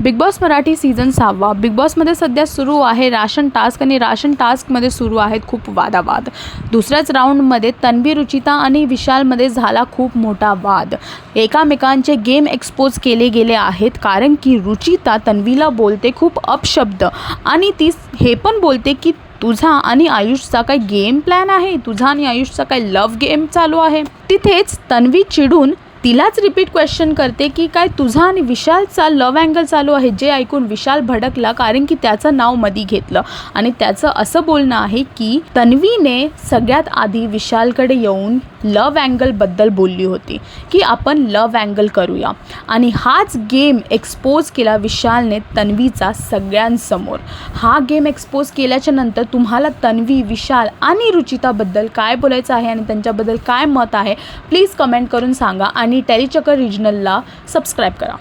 Big boss Marathi season 6. Big बॉसमध्ये सध्या सुरू आहे राशन टास्क आणि राशन टास्कमध्ये सुरू आहेत खूप वादावाद. दुसऱ्याच राऊंडमध्ये तन्वी, रुचिता आणि विशालमध्ये झाला खूप मोठा वाद. एकामेकांचे गेम एक्सपोज केले गेले आहेत, कारण की रुचिता तन्वीला बोलते खूप अपशब्द आणि ती हे पण बोलते की तुझा आणि आयुषचा काय गेम प्लॅन आहे, तुझा आणि आयुषचा काय लव्ह गेम चालू आहे. तिथेच तन्वी चिडून तिलाच रिपीट क्वेश्चन करते की काय तुझा आणि विशालचा लव्ह अँगल चालू आहे. जे ऐकून विशाल भडकला, कारण की त्याचं नाव मधी घेतलं आणि त्याचं असं बोलणं आहे की तन्वीने सगळ्यात आधी विशालकडे येऊन लव्ह अँगलबद्दल बोलली होती की आपण लव्ह अँगल करूया, आणि हाच गेम एक्सपोज केला विशालने तन्वीचा सगळ्यांसमोर. हा गेम एक्सपोज केल्याच्या नंतर तुम्हाला तन्वी, विशाल आणि रुचिताबद्दल काय बोलायचं आहे आणि त्यांच्याबद्दल काय मत आहे, प्लीज कमेंट करून सांगा आणि टेलीचक्कर रिजनलला सबस्क्राईब करा.